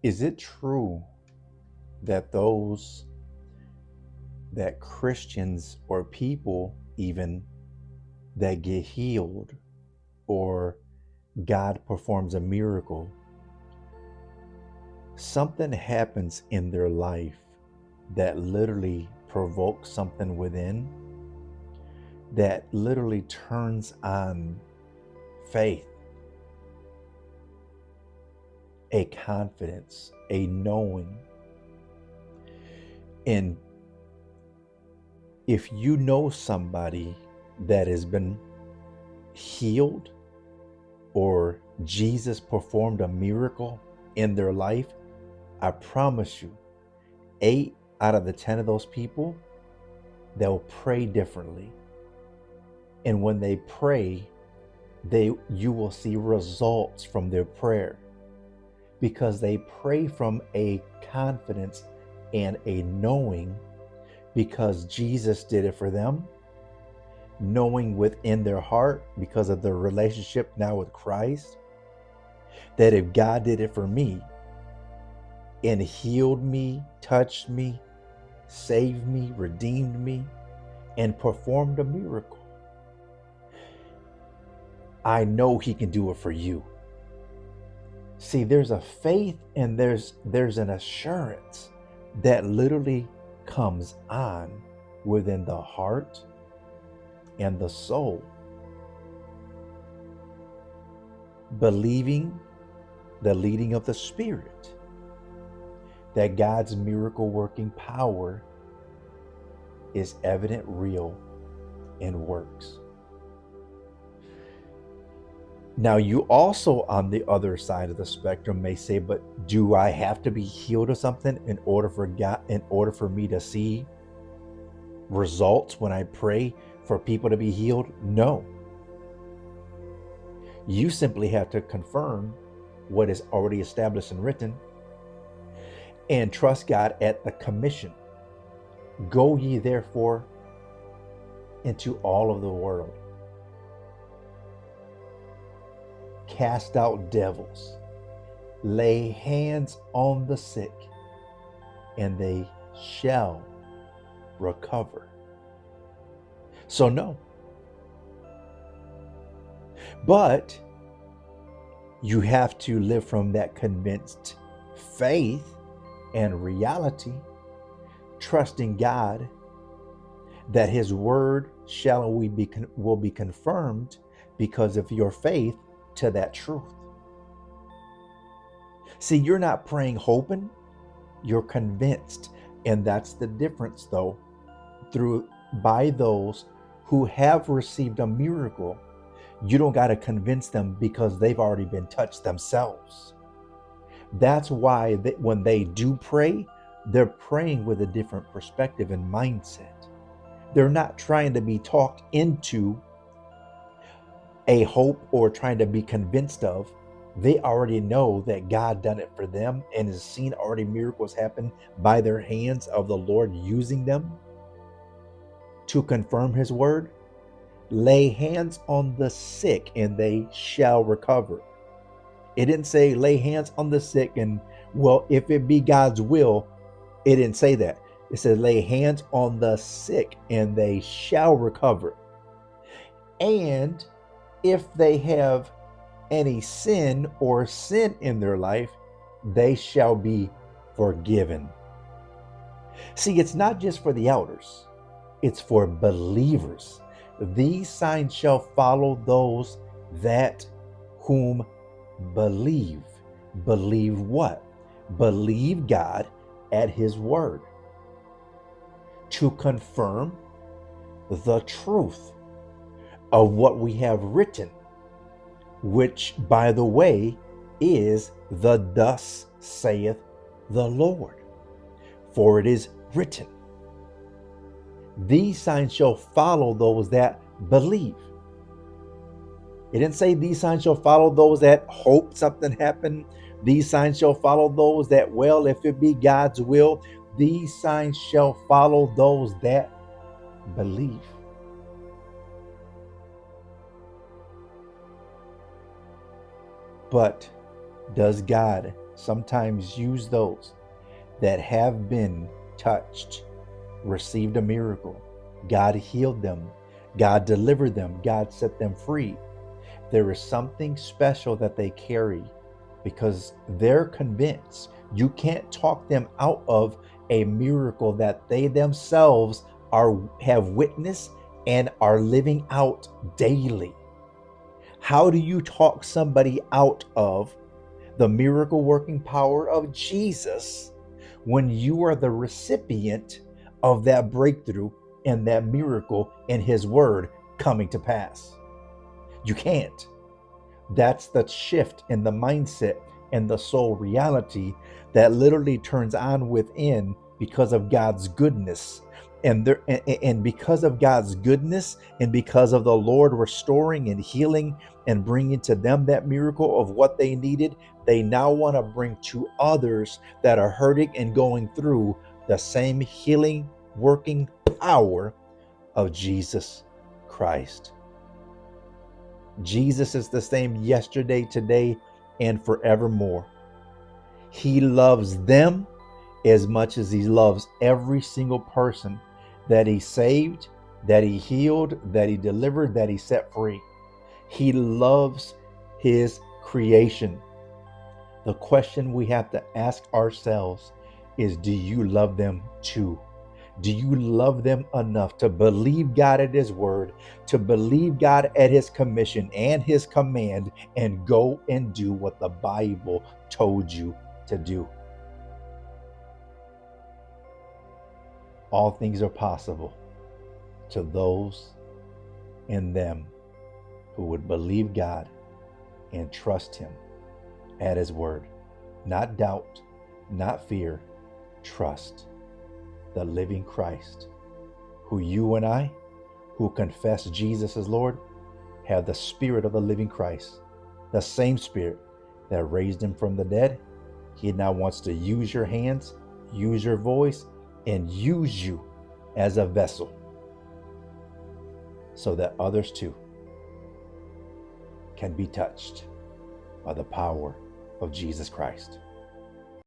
Is it true that Christians or people even that get healed or God performs a miracle, something happens in their life that literally provokes something within, that literally turns on faith, a confidence, a knowing? And if you know somebody that has been healed or Jesus performed a miracle in their life, I promise you, 8 out of the 10 of those people, they'll pray differently. And when they pray, you will see results from their prayer, because they pray from a confidence and a knowing, because Jesus did it for them, knowing within their heart, because of their relationship now with Christ, that if God did it for me and healed me, touched me, saved me, redeemed me, and performed a miracle, I know he can do it for you. See, there's a faith and there's an assurance that literally comes on within the heart and the soul, believing the leading of the Spirit, that God's miracle working power is evident, real, and works. Now, you also, on the other side of the spectrum, may say, but do I have to be healed of something in order for me to see results when I pray for people to be healed? No. You simply have to confirm what is already established and written and trust God at the commission. Go ye therefore into all of the world, cast out devils, lay hands on the sick, and they shall recover. So no. But you have to live from that convinced faith and reality, trusting God that his word will be confirmed because of your faith to that truth. See, you're not praying hoping, you're convinced. And that's the difference, though, by those who have received a miracle. You don't got to convince them because they've already been touched themselves. That's why when they do pray, they're praying with a different perspective and mindset. They're not trying to be talked into a hope or trying to be convinced of. They already know that God done it for them and has seen already miracles happen by their hands of the Lord using them to confirm his word. Lay hands on the sick and they shall recover. It didn't say lay hands on the sick and, well, if it be God's will. It didn't say that. It said lay hands on the sick and they shall recover. And if they have any sin in their life, they shall be forgiven. See, it's not just for the elders, it's for believers. These signs shall follow those that whom believe. Believe what? Believe God at his word to confirm the truth of what we have written, which, by the way, is the thus saith the Lord. For it is written, these signs shall follow those that believe. It didn't say these signs shall follow those that hope something happened. These signs shall follow those that, well, if it be God's will. These signs shall follow those that believe. But does God sometimes use those that have been touched, received a miracle. God healed them. God delivered them. God set them free. There is something special that they carry because they're convinced. You can't talk them out of a miracle that they themselves have witnessed and are living out daily. How do you talk somebody out of the miracle working power of Jesus when you are the recipient of that breakthrough and that miracle and his word coming to pass? You can't. That's the shift in the mindset and the soul reality that literally turns on within because of God's goodness. And because of God's goodness and because of the Lord restoring and healing and bringing to them that miracle of what they needed, they now want to bring to others that are hurting and going through the same healing working power of Jesus Christ. Jesus is the same yesterday, today, and forevermore. He loves them as much as he loves every single person that he saved, that he healed, that he delivered, that he set free. He loves his creation. The question we have to ask ourselves is, do you love them too? Do you love them enough to believe God at his word, to believe God at his commission and his command, and go and do what the Bible told you to do? All things are possible to those in them who would believe God and trust him at his word. Not doubt, not fear, trust the living Christ, who you and I, who confess Jesus as Lord, have the spirit of the living Christ, the same spirit that raised him from the dead. He now wants to use your hands, use your voice, and use you as a vessel so that others too can be touched by the power of Jesus Christ.